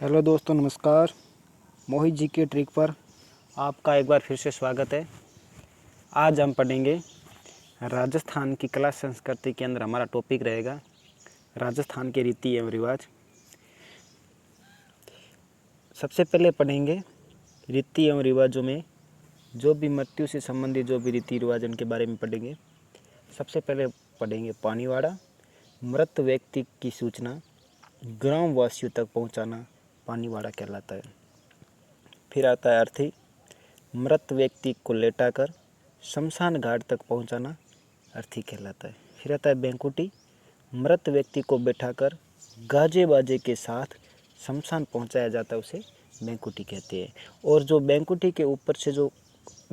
Hello दोस्तों, नमस्कार। मोहित जी के ट्रिक पर आपका एक बार फिर से स्वागत है। आज हम पढ़ेंगे राजस्थान की कला संस्कृति के अंदर हमारा टॉपिक रहेगा राजस्थान के रीति एवं रिवाज। सबसे पहले पढ़ेंगे रीति एवं रिवाजों में जो भी मृत्यु से संबंधित जो भी रीति रिवाज उनके बारे में पढ़ेंगे। सबसे पहले पढ़ेंगे पानीवाड़ा। मृत व्यक्ति की सूचना ग्राम वासियों तक पहुंचाना पानीवाड़ा कहलाता है। फिर आता है अर्थी। मृत व्यक्ति को लेटाकर शमशान घाट तक पहुंचाना अर्थी कहलाता है। फिर आता है बैंकुटी। मृत व्यक्ति को बैठाकर गाजे बाजे के साथ शमशान पहुंचाया जाता है, उसे बैंकुटी कहते हैं। और जो बैंकुटी के ऊपर से जो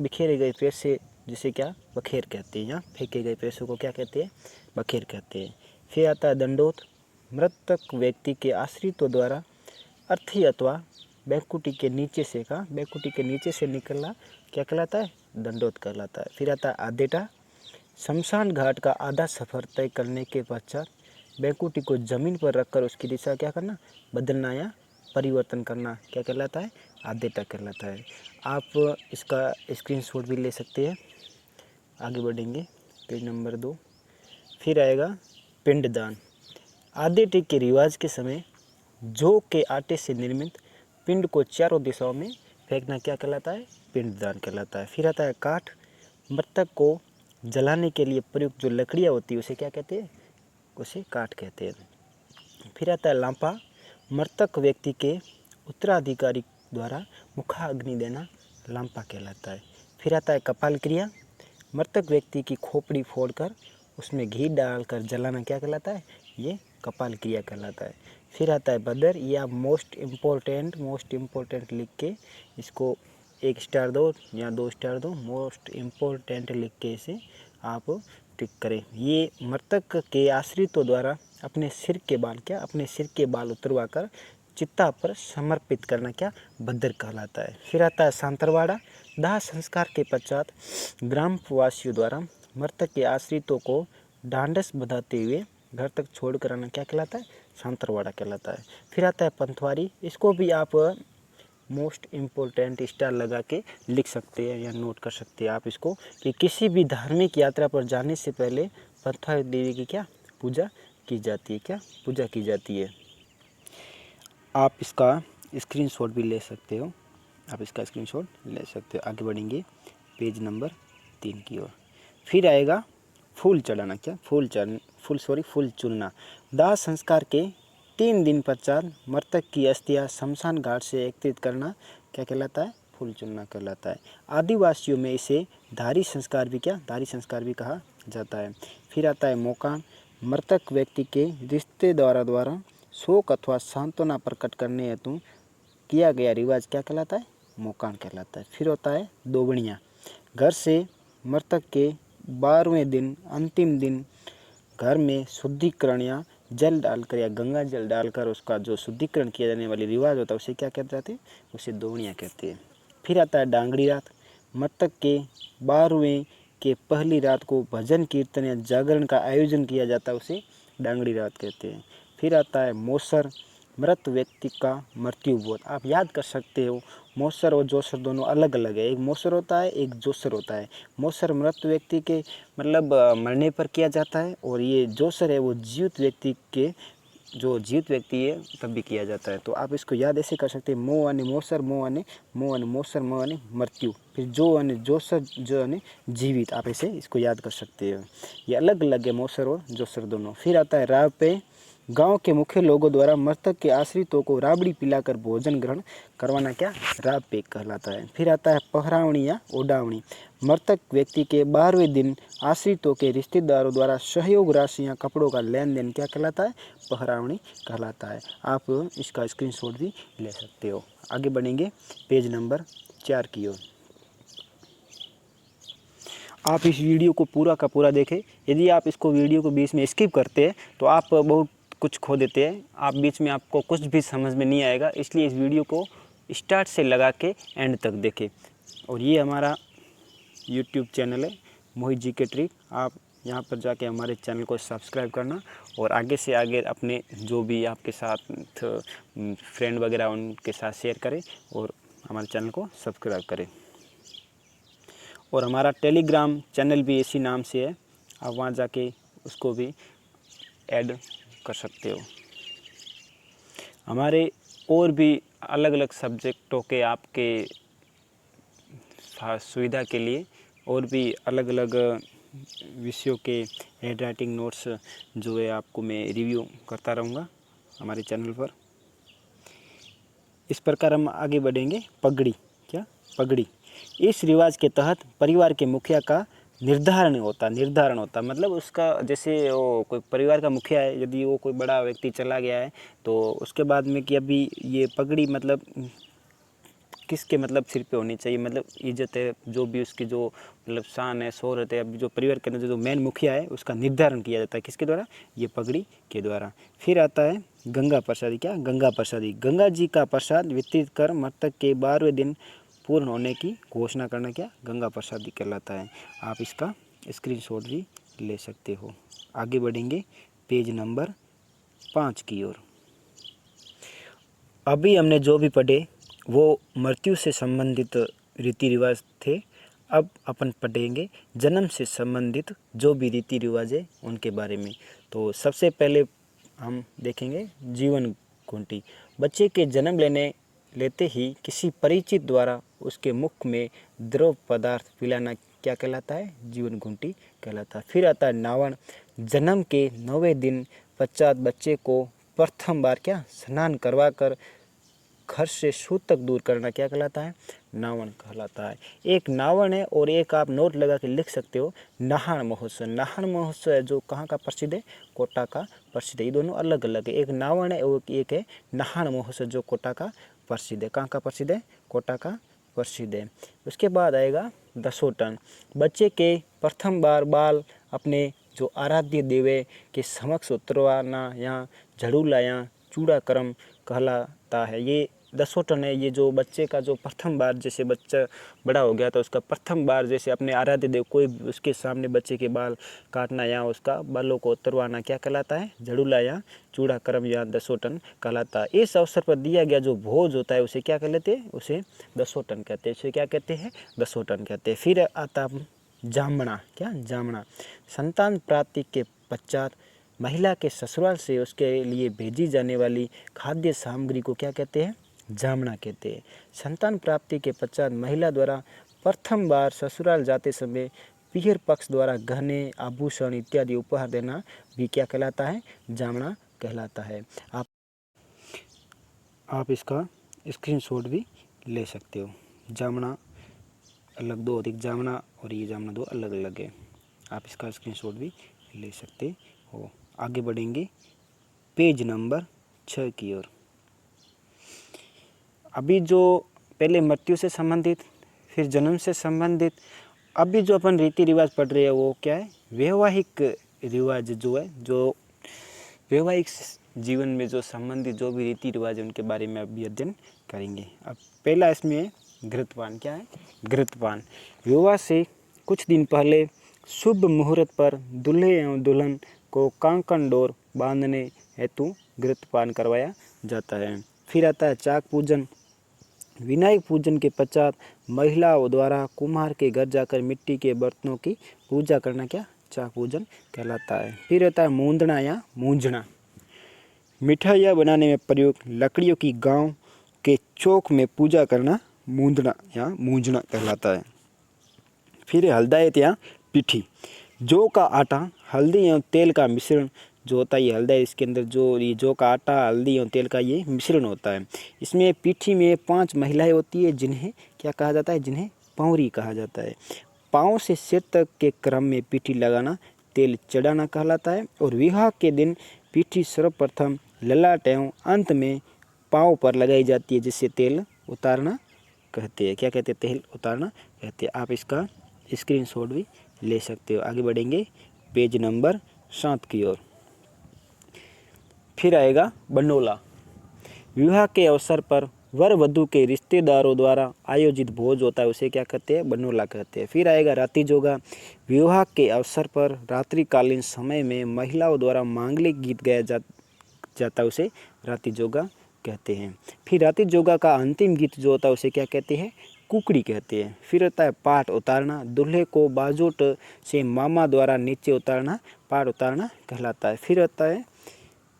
बिखेरे गए पैसे, जिसे क्या बखेर कहते हैं, या फेंके गए पैसों को क्या कहते हैं, बखेर कहते हैं। फिर आता है दंडोत। मृतक व्यक्ति के आश्रितों द्वारा अर्थी अथवा बैंकुटी के नीचे से निकलना क्या कहलाता है, दंडोत कहलाता है। फिर आता है आदेटा। शमशान घाट का आधा सफ़र तय करने के पश्चात बैंकुटी को जमीन पर रखकर उसकी दिशा क्या करना, बदलना या परिवर्तन करना क्या कहलाता है, आदेटा कहलाता है। आप इसका स्क्रीनशॉट भी ले सकते हैं। आगे बढ़ेंगे पेज नंबर 2। फिर आएगा पिंडदान। आदेटे के रिवाज के समय जौ के आटे से निर्मित पिंड को चारों दिशाओं में फेंकना क्या कहलाता है, पिंडदान कहलाता है। फिर आता है काठ। मृतक को जलाने के लिए प्रयुक्त जो लकड़ियाँ होती है उसे क्या कहते हैं, उसे काठ कहते हैं। फिर आता है लांपा। मृतक व्यक्ति के उत्तराधिकारी द्वारा मुखाग्नि देना लांपा कहलाता है। फिर आता है कपाल क्रिया। मृतक व्यक्ति की खोपड़ी फोड़कर उसमें घी डालकर जलाना क्या कहलाता है, ये कपाल क्रिया कहलाता है। फिर आता है बदर, या मोस्ट इम्पोर्टेंट लिख के इसको 1 स्टार दो या 2 स्टार दो। मोस्ट इम्पोर्टेंट लिख के इसे आप टिक करें। ये मृतक के आश्रितों द्वारा अपने सिर के बाल उतरवा कर चिता पर समर्पित करना क्या बदर कहलाता है। फिर आता है सांतरवाड़ा। दाह संस्कार के पश्चात ग्रामवासियों द्वारा मृतक के आश्रितों को ढांढस बंधाते हुए घर तक छोड़ कर आना क्या कहलाता है, सांतरवाड़ा कहलाता है। फिर आता है पंथवारी। इसको भी आप मोस्ट इम्पोर्टेंट स्टार लगा के लिख सकते हैं या नोट कर सकते हैं आप इसको, कि किसी भी धार्मिक यात्रा पर जाने से पहले पंथवारी देवी की क्या पूजा की जाती है। आप इसका स्क्रीनशॉट भी ले सकते हो। आगे बढ़ेंगे पेज नंबर 3 की ओर। फिर आएगा फूल चढ़ाना, फूल चुनना। दाह संस्कार के 3 दिन पश्चात मृतक की अस्थियां शमशान घाट से एकत्रित करना क्या कहलाता है, फूल चुनना कहलाता है। आदिवासियों में इसे धारी संस्कार भी कहा जाता है। फिर आता है मोकान। मृतक व्यक्ति के रिश्तेदारों द्वारा शोक अथवा सांत्वना प्रकट करने हेतु किया गया रिवाज क्या कहलाता है, मोकान कहलाता है। फिर होता है दोबड़ियाँ। घर से मृतक के 12वें दिन अंतिम दिन घर में शुद्धिकरण या जल डालकर या गंगा जल डालकर उसका जो शुद्धिकरण किया जाने वाली रिवाज होता है उसे क्या कहते हैं, उसे दोबड़ियाँ कहते हैं। फिर आता है डांगड़ी रात। मृतक के 12वें के पहली रात को भजन कीर्तन या जागरण का आयोजन किया जाता है, उसे डांगड़ी रात कहते हैं। फिर आता है मौसर। मृत व्यक्ति का मृत्यु बोध। आप याद कर सकते हो, मौसर और जोसर दोनों अलग अलग है। एक मौसर होता है, एक जोसर होता है। मौसर मृत व्यक्ति के मतलब मरने पर किया जाता है, और ये जोसर है वो जीवित व्यक्ति है तब भी किया जाता है। तो आप इसको याद ऐसे कर सकते हैं, मो अने मौसर, मो अने मृत्यु, फिर जो अने जोसर, जो अने जीवित। आप ऐसे इसको याद कर सकते हो। ये अलग अलग है मौसर और जोसर दोनों। फिर आता है राव पे। गांव के मुख्य लोगों द्वारा मृतक के आश्रितों को राबड़ी पिलाकर भोजन ग्रहण करवाना क्या राब पे कहलाता है। फिर आता है पहरावणी या ओडावणी। मृतक व्यक्ति के 12वें दिन आश्रितों के रिश्तेदारों द्वारा सहयोग राशि या कपड़ों का लेन देन क्या कहलाता है, पहरावणी कहलाता है। आप इसका स्क्रीनशॉट भी ले सकते हो। आगे बढ़ेंगे पेज नंबर 4 की ओर। आप इस वीडियो को पूरा का पूरा देखें। यदि आप इसको वीडियो को बीच में स्किप करते हैं तो आप बहुत कुछ खो देते हैं। आप बीच में आपको कुछ भी समझ में नहीं आएगा, इसलिए इस वीडियो को स्टार्ट से लगा के एंड तक देखें। और ये हमारा यूट्यूब चैनल है मोहित जी के ट्रिक। आप यहाँ पर जाके हमारे चैनल को सब्सक्राइब करना और आगे से आगे अपने जो भी आपके साथ फ्रेंड वगैरह उनके साथ शेयर करें और हमारे चैनल को सब्सक्राइब करें। और हमारा टेलीग्राम चैनल भी इसी नाम से है, आप वहाँ जाके उसको भी ऐड कर सकते हो। हमारे और भी अलग अलग सब्जेक्टों के आपके सुविधा के लिए और भी अलग अलग विषयों के हैंड राइटिंग नोट्स जो है आपको मैं रिव्यू करता रहूँगा हमारे चैनल पर। इस प्रकार हम आगे बढ़ेंगे। पगड़ी, क्या पगड़ी, इस रिवाज के तहत परिवार के मुखिया का निर्धारण होता मतलब उसका, जैसे वो कोई परिवार का मुखिया है, यदि वो कोई बड़ा व्यक्ति चला गया है तो उसके बाद में कि अभी ये पगड़ी मतलब किसके मतलब सिर पे होनी चाहिए, मतलब इज्जत है, जो भी उसकी जो मतलब शान है, शोहरत है, अभी जो परिवार के अंदर जो मेन मुखिया है उसका निर्धारण किया जाता है किसके द्वारा, ये पगड़ी के द्वारा। फिर आता है गंगा प्रसादी, क्या गंगा प्रसादी, गंगा जी का प्रसाद वितरित कर मृतक के 12वें दिन पूर्ण होने की घोषणा करना क्या गंगा प्रसादी कहलाता है। आप इसका स्क्रीनशॉट भी ले सकते हो। आगे बढ़ेंगे पेज नंबर 5 की ओर। अभी हमने जो भी पढ़े वो मृत्यु से संबंधित रीति रिवाज थे। अब अपन पढ़ेंगे जन्म से संबंधित जो भी रीति रिवाज है उनके बारे में। तो सबसे पहले हम देखेंगे जीवन घुंटी। बच्चे के जन्म लेते ही किसी परिचित द्वारा उसके मुख में द्रव पदार्थ पिलाना क्या कहलाता है, जीवन घुंटी कहलाता है। फिर आता है नावण, जन्म के 9वें दिन पश्चात बच्चे को प्रथम बार क्या स्नान करवा कर घर से सूतक दूर करना क्या कहलाता है, नावण कहलाता है। एक नावण है और एक आप नोट लगा के लिख सकते हो नाहन महोत्सव। नाहन महोत्सव है जो कहाँ का प्रसिद्ध है, कोटा का प्रसिद्ध है। ये दोनों अलग अलग है, एक नावण है और एक है नाहन महोत्सव जो कोटा का प्रसिद्ध है। कहाँ का प्रसिद्ध है, कोटा का प्रसिद्ध है। उसके बाद आएगा दसोटन, बच्चे के प्रथम बार बाल अपने जो आराध्य देवे के समक्ष उतरवाना या झड़ूला या चूड़ा कर्म कहलाता है। ये दसोटन है, ये जो बच्चे का जो प्रथम बार, जैसे बच्चा बड़ा हो गया तो उसका प्रथम बार जैसे अपने आराध्य देव कोई उसके सामने बच्चे के बाल काटना या उसका बालों को उतरवाना क्या कहलाता है, झड़ूला या चूड़ा कर्म या दसोटन कहलाता है। इस अवसर पर दिया गया जो भोज होता है उसे क्या कहते हैं, उसे दसोटन कहते हैं। उसे क्या कहते हैं, दसोटन कहते हैं। फिर आता जामना, क्या जामना, संतान प्राप्ति के पश्चात महिला के ससुराल से उसके लिए भेजी जाने वाली खाद्य सामग्री को क्या कहते हैं, जामना कहते हैं। संतान प्राप्ति के पश्चात महिला द्वारा प्रथम बार ससुराल जाते समय पीहर पक्ष द्वारा गहने आभूषण इत्यादि उपहार देना भी क्या कहलाता है, जामना कहलाता है। आप इसका स्क्रीनशॉट भी ले सकते हो। जामना अलग दो अधिक जामना और ये जामना दो अलग अलग है। आप इसका स्क्रीनशॉट भी ले सकते हो। आगे बढ़ेंगे पेज नंबर 6 की ओर। अभी जो पहले मृत्यु से संबंधित, फिर जन्म से संबंधित, अभी जो अपन रीति रिवाज पढ़ रहे हैं वो क्या है, वैवाहिक रिवाज जो है, जो वैवाहिक जीवन में जो संबंधित जो भी रीति रिवाज है उनके बारे में अभी अध्ययन करेंगे। अब पहला इसमें है घृतपान, क्या है, घृतपान। विवाह से कुछ दिन पहले शुभ मुहूर्त पर दूल्हे एवं दुल्हन को कांकन डोर बांधने हेतु घृतपान करवाया जाता है। फिर आता है चाक पूजन। विनायक पूजन के पश्चात महिलाओं द्वारा कुम्हार के घर जाकर मिट्टी के बर्तनों की पूजा करना क्या चाक पूजन कहलाता है। फिर आता है मूंदना या मूंझना। मिठाइयाँ बनाने में प्रयुक्त लकड़ियों की गांव के चौक में पूजा करना मूंदना या मूंझना कहलाता है। फिर हल्दायत या पिठी। जौ का आटा, हल्दी एवं तेल का मिश्रण जो होता है, ये हल्दा, इसके अंदर जो ये जौ का आटा, हल्दी एवं तेल का ये मिश्रण होता है। इसमें पीठी में 5 महिलाएं होती है जिन्हें क्या कहा जाता है, जिन्हें पौरी कहा जाता है। पाँव से सिर तक के क्रम में पीठी लगाना तेल चढ़ाना कहलाता है। और विवाह के दिन पीठी सर्वप्रथम ललाट एवं अंत में पाँव पर लगाई जाती है, जिससे तेल उतारना कहते हैं। क्या कहते हैं, तेल उतारना कहते हैं। आप इसका स्क्रीनशॉट भी ले सकते हो। आगे बढ़ेंगे पेज नंबर 7 की ओर। फिर आएगा बंडोला। विवाह के अवसर पर वर वधू के रिश्तेदारों द्वारा आयोजित भोज होता है उसे क्या कहते हैं, बनोला कहते हैं। फिर आएगा राति जोगा, विवाह के अवसर पर रात्रिकालीन समय में महिलाओं द्वारा मांगलिक गीत गाया जाता है उसे राति जोगा कहते हैं। फिर राति जोगा का अंतिम गीत जो होता है उसे क्या कहते हैं, कुकड़ी कहते हैं। फिर आता है पाट उतारना, दूल्हे को बाजोट से मामा द्वारा नीचे उतारना पाट उतारना कहलाता है। फिर आता है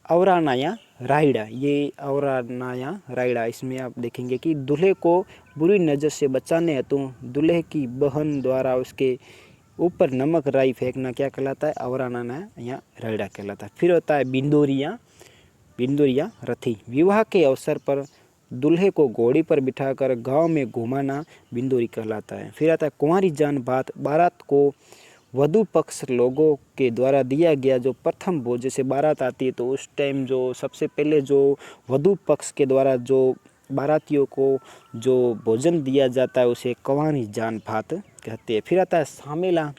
औराना या रायड़ा, ये औराना या रायड़ा, इसमें आप देखेंगे कि दूल्हे को बुरी नज़र से बचाने हेतु दूल्हे की बहन द्वारा उसके ऊपर नमक राई फेंकना क्या कहलाता है, औराना या रायड़ा कहलाता है। फिर होता है बिंदुरिया रथी, विवाह के अवसर पर दूल्हे को घोड़ी पर बिठाकर गांव में घुमाना बिंदुरी कहलाता है। फिर आता है कुंवारी जान बारात को वधू पक्ष लोगों के द्वारा दिया गया जो प्रथम भोज, जैसे बारात आती है तो उस टाइम जो सबसे पहले जो वधू पक्ष के द्वारा जो बारातियों को जो भोजन दिया जाता है उसे कुंवारी जान भात कहते हैं। फिर आता है सामेला,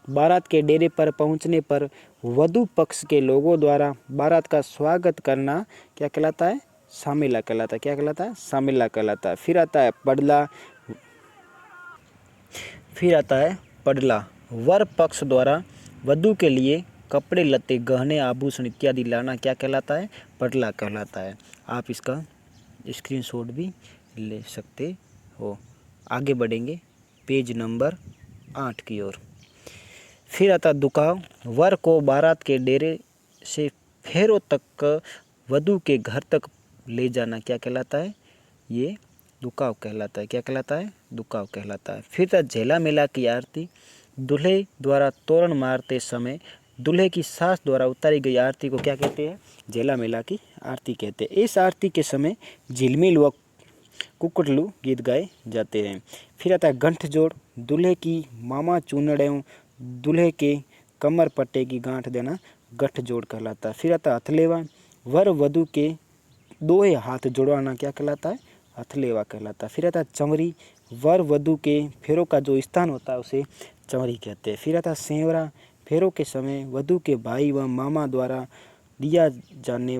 बारात के डेरे पर पहुंचने पर वधू पक्ष के लोगों द्वारा बारात का स्वागत करना क्या कहलाता है, सामेला कहलाता है। क्या कहलाता है, सामेला कहलाता है। फिर आता है पडला, वर पक्ष द्वारा वधू के लिए कपड़े लत्ते गहने आभूषण इत्यादि लाना क्या कहलाता है, पडला कहलाता है। आप इसका स्क्रीनशॉट भी ले सकते हो। आगे बढ़ेंगे पेज नंबर 8 की ओर। फिर आता दुकाव, वर को बारात के डेरे से फेरों तक वधू के घर तक ले जाना क्या कहलाता है, ये दुकाव कहलाता है। क्या कहलाता है, दुकाव कहलाता है। फिर था झेला मेला की आरती, दूल्हे द्वारा तोरण मारते समय दूल्हे की सास द्वारा उतारी गई आरती को क्या कहते हैं, झेला मेला की आरती कहते हैं। इस आरती के समय झिलमिल व कुकड़लू गीत गाए जाते हैं। फिर आता है गंठ जोड़, दूल्हे की मामा चूनड़ एवं दूल्हे के कमर पट्टे की गांठ देना गंठ जोड़ कहलाता है। फिर आता है हथलेवा, वर वधू के दोहे हाथ जोड़वाना क्या कहलाता है, हथलेवा कहलाता है। फिर आता है चंवरी, वर वधू के फेरों का जो स्थान होता है उसे चंवरी कहते हैं। फिर आता है सेंवरा, फेरों के समय वधू के भाई व मामा द्वारा दिया जाने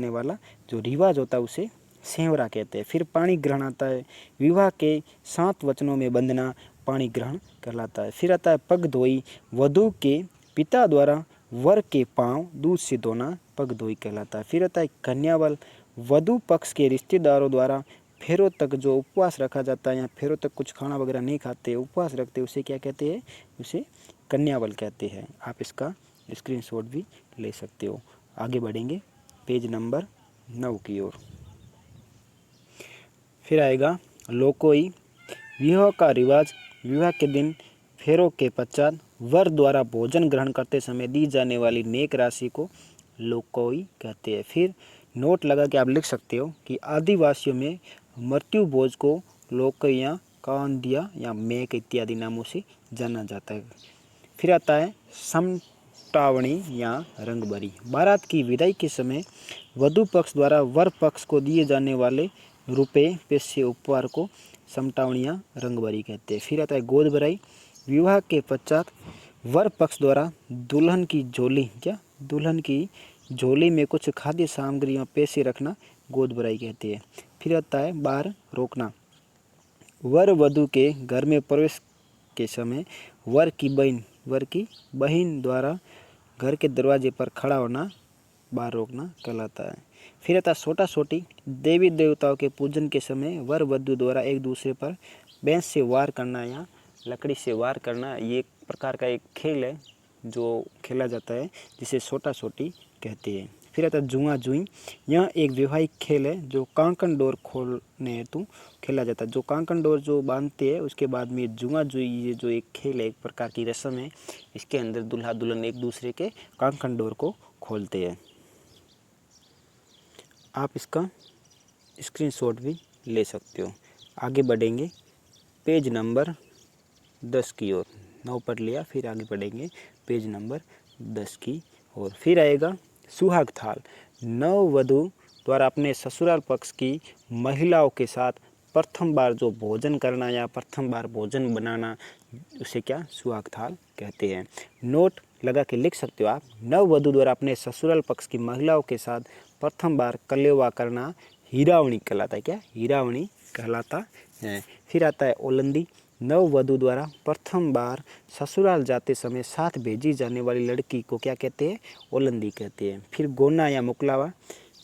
वाला जो रिवाज होता है उसे सेंवरा कहते हैं। फिर पाणी ग्रहण आता है, विवाह के 7 वचनों में बंधना पाणी ग्रहण कहलाता है। फिर आता है पग धोई, वधू के पिता द्वारा वर के पांव दूध से धोना पग धोई कहलाता है। फिर आता है कन्यावल, वधू पक्ष के रिश्तेदारों द्वारा फेरों तक जो उपवास रखा जाता है या फेरों तक कुछ खाना वगैरह नहीं खाते उपवास रखते उसे क्या कहते हैं, उसे कन्यावल कहते हैं। आप इसका स्क्रीनशॉट भी ले सकते हो। आगे बढ़ेंगे पेज नंबर 9 की ओर। फिर आएगा लोकोई, विवाह का रिवाज, विवाह के दिन फेरों के पश्चात वर द्वारा भोजन ग्रहण करते समय दी जाने वाली नेक राशि को लोकोई कहते हैं। फिर नोट लगा के आप लिख सकते हो कि आदिवासियों में मृत्यु भोज को लोकैया, कांदिया या मेक इत्यादि नामों से जाना जाता है। फिर आता है समटावणी या रंगभरी, बारात की विदाई के समय वधू पक्ष द्वारा वर पक्ष को दिए जाने वाले रुपये पैसे उपहार को समटावणी या रंगभरी कहते हैं। फिर आता है गोद भराई, विवाह के पश्चात वर पक्ष द्वारा दुल्हन की झोली में कुछ खाद्य सामग्री या पैसे रखना गोद भराई कहते हैं। फिर आता है बार रोकना, वर वधू के घर में प्रवेश के समय वर की बहन द्वारा घर के दरवाजे पर खड़ा होना बार रोकना कहलाता है। फिर आता सोटा सोटी, देवी देवताओं के पूजन के समय वर वधू द्वारा एक दूसरे पर बैंस से वार करना या लकड़ी से वार करना, ये एक प्रकार का एक खेल है जो खेला जाता है जिसे सोटा सोटी कहते हैं। फिर आता जुआ जुई, यह एक वैवाहिक खेल है जो कांकन डोर खोलने हेतु खेला जाता है। जो कांकन डोर जो बांधते हैं उसके बाद में जुआ जुई, ये जो एक खेल है एक प्रकार की रस्म है, इसके अंदर दूल्हा दुल्हन एक दूसरे के कांकन डोर को खोलते हैं। आप इसका स्क्रीनशॉट भी ले सकते हो। आगे बढ़ेंगे पेज नंबर 10 की ओर। 9 पढ़ लिया, फिर आगे बढ़ेंगे पेज नंबर 10 की ओर। फिर आएगा सुहाग थाल, नववधू द्वारा अपने ससुराल पक्ष की महिलाओं के साथ प्रथम बार जो भोजन करना या प्रथम बार भोजन बनाना उसे क्या सुहाग थाल कहते हैं। नोट लगा के लिख सकते हो आप, नववधू द्वारा अपने ससुराल पक्ष की महिलाओं के साथ प्रथम बार कलेवा करना हीरावणी कहलाता है। क्या? हीरावणी कहलाता है। फिर आता है ओलंदी। नववधु द्वारा प्रथम बार ससुराल जाते समय साथ भेजी जाने वाली लड़की को क्या कहते हैं? ओलंदी कहते हैं। फिर गोना या मुकलावा,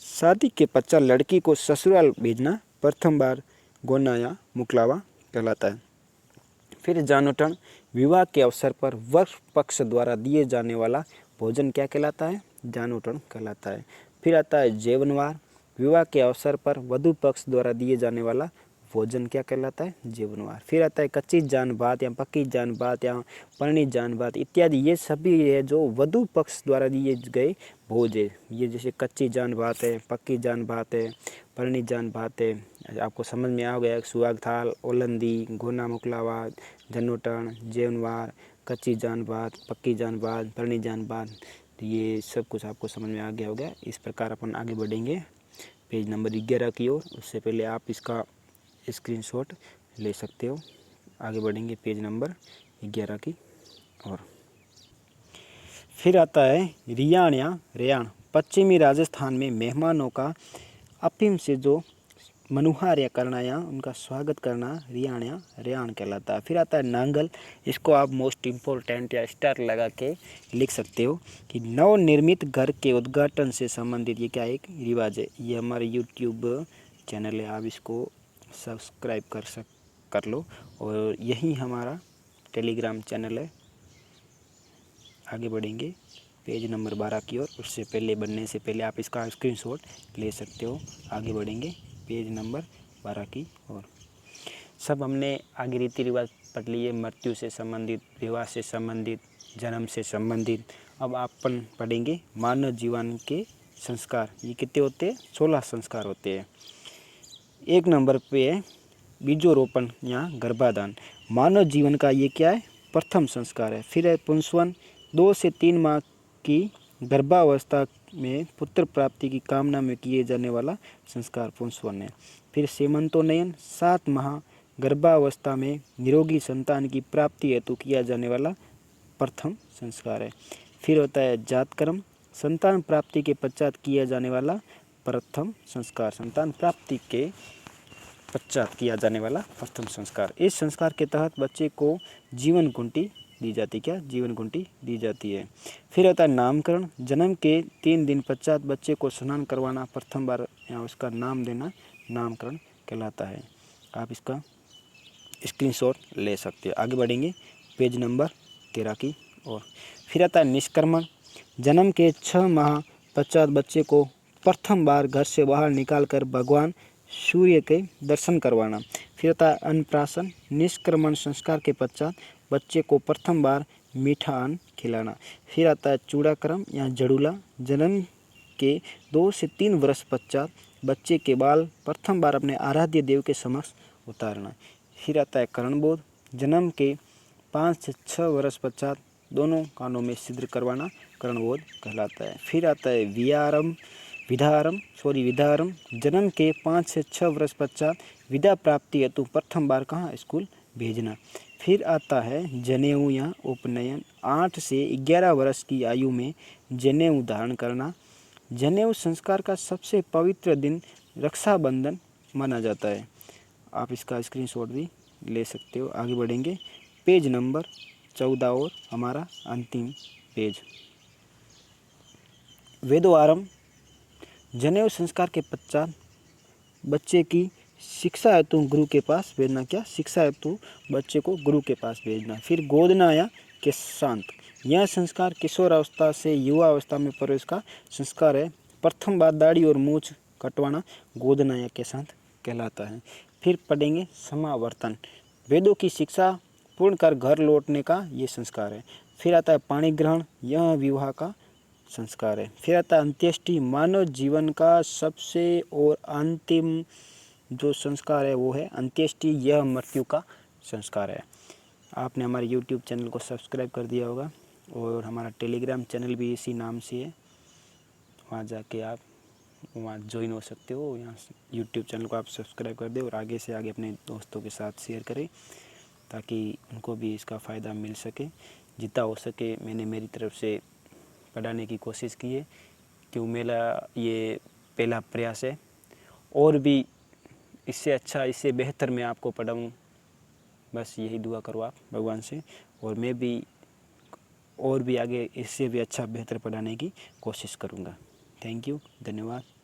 शादी के पश्चात लड़की को ससुराल भेजना प्रथम बार गोना या मुकलावा कहलाता है। फिर जानोटन, विवाह के अवसर पर वर पक्ष द्वारा दिए जाने वाला भोजन क्या कहलाता है? जानोटन कहलाता है। फिर आता है जेवनवार, विवाह के अवसर पर वधु पक्ष द्वारा दिए जाने वाला भोजन क्या कहलाता है? जेवनवार। फिर आता है कच्ची जान बात या पक्की जान बात या परिणीत जान बात इत्यादि, ये सभी है जो वधु पक्ष द्वारा दिए गए भोज है। ये जैसे कच्ची जान बात है, पक्की जान बात है, परिणीत जान बात है। आपको समझ में आ गया? सुहाग थाल, ओलंदी, गोना मुकलावा, जनोटन, जेवनवार, कच्ची जान बात, पक्की जान बात, परिणीत जान बात, तो ये सब कुछ आपको समझ में आ गया होगा। इस प्रकार अपन आगे बढ़ेंगे पेज नंबर 11 की ओर। उससे पहले आप इसका स्क्रीनशॉट ले सकते हो। आगे बढ़ेंगे पेज नंबर 11 की ओर। फिर आता है रियाण या रेयाण। पश्चिमी राजस्थान में मेहमानों का अफीम से जो मनुहार या करना या उनका स्वागत करना रियाण या रेयाण कहलाता है। फिर आता है नांगल। इसको आप मोस्ट इम्पोर्टेंट या स्टार लगा के लिख सकते हो कि नवनिर्मित घर के उद्घाटन से संबंधित ये क्या एक रिवाज है। ये हमारे यूट्यूब चैनल है, आप इसको सब्सक्राइब कर लो। और यही हमारा टेलीग्राम चैनल है। आगे बढ़ेंगे पेज नंबर 12 की ओर। उससे पहले बनने से पहले आप इसका स्क्रीनशॉट ले सकते हो। आगे बढ़ेंगे पेज नंबर 12 की ओर। सब हमने आगे रीति रिवाज पढ़ लिए, मृत्यु से संबंधित, विवाह से संबंधित, जन्म से संबंधित। अब अपन पढ़ेंगे मानव जीवन के संस्कार। ये कितने होते हैं? 16 संस्कार होते हैं। 1 नंबर पे है बीजोरोपण या गर्भाधान। मानव जीवन का ये क्या है? प्रथम संस्कार है। फिर है पुंसवन, 2 से 3 माह की गर्भावस्था में पुत्र प्राप्ति की कामना में किए जाने वाला संस्कार पुंसवन है। फिर सेमंतोनयन, 7 माह गर्भावस्था में निरोगी संतान की प्राप्ति हेतु किया जाने वाला प्रथम संस्कार है। फिर होता है जातकर्म, संतान प्राप्ति के पश्चात किया जाने वाला प्रथम संस्कार। संतान प्राप्ति के पश्चात किया जाने वाला प्रथम संस्कार। इस संस्कार के तहत बच्चे को जीवन घुंटी दी जाती। क्या? जीवन घुंटी दी जाती है। फिर आता है नामकरण। जन्म के 3 दिन पश्चात बच्चे को स्नान करवाना, प्रथम बार या उसका नाम देना नामकरण कहलाता है। आप इसका स्क्रीनशॉट ले सकते हो। आगे बढ़ेंगे पेज नंबर 13 की ओर। फिर आता है निष्क्रमण। जन्म के 6 माह पश्चात बच्चे को प्रथम बार घर से बाहर निकालकर भगवान सूर्य के दर्शन करवाना। फिर आता है अन्नप्राशन। निष्क्रमण संस्कार के पश्चात बच्चे को प्रथम बार मीठा अन्न खिलाना। फिर आता है चूड़ाक्रम या जड़ूला। जन्म के 2 से 3 वर्ष पश्चात बच्चे के बाल प्रथम बार अपने आराध्य देव के समक्ष उतारना। फिर आता है करणबोध। जन्म के 5 से 6 वर्ष पश्चात दोनों कानों में छिद्र करवाना करणबोध कहलाता है। फिर आता है विधारम। जन्म के 5 से 6 वर्ष पश्चात विद्या प्राप्ति हेतु प्रथम बार कहाँ? स्कूल भेजना। फिर आता है जनेऊ या उपनयन। 8 से 11 वर्ष की आयु में जनेऊ धारण करना। जनेऊ संस्कार का सबसे पवित्र दिन रक्षाबंधन माना जाता है। आप इसका स्क्रीनशॉट भी ले सकते हो। आगे बढ़ेंगे पेज नंबर 14 और हमारा अंतिम पेज। वेदोआरंभ। जनेऊ संस्कार के पश्चात बच्चे की शिक्षा हेतु गुरु के पास भेजना। क्या? शिक्षा हेतु बच्चे को गुरु के पास भेजना। फिर गोदना या केशांत। यह संस्कार किशोरावस्था से युवा अवस्था में प्रवेश का संस्कार है। प्रथम बार दाढ़ी और मूछ कटवाना गोदना या केशांत कहलाता है। फिर पढ़ेंगे समावर्तन। वेदों की शिक्षा पूर्ण कर घर लौटने का ये संस्कार है। फिर आता है पाणी ग्रहण। यह विवाह का संस्कार है। फिर आता है अंत्येष्टि। मानव जीवन का सबसे और अंतिम जो संस्कार है वो है अंत्येष्टि। यह मृत्यु का संस्कार है। आपने हमारे यूट्यूब चैनल को सब्सक्राइब कर दिया होगा और हमारा टेलीग्राम चैनल भी इसी नाम से है। वहाँ जाके आप वहाँ ज्वाइन हो सकते हो। यहाँ यूट्यूब चैनल को आप सब्सक्राइब कर दें और आगे से आगे अपने दोस्तों के साथ शेयर करें ताकि उनको भी इसका फ़ायदा मिल सके। जितना हो सके मैंने मेरी तरफ से पढ़ाने की कोशिश की है, क्यों मेरा ये पहला प्रयास है और भी इससे अच्छा, इससे बेहतर मैं आपको पढ़ाऊँ। बस यही दुआ करो आप भगवान से, और मैं भी और भी आगे इससे भी अच्छा बेहतर पढ़ाने की कोशिश करूँगा। थैंक यू, धन्यवाद।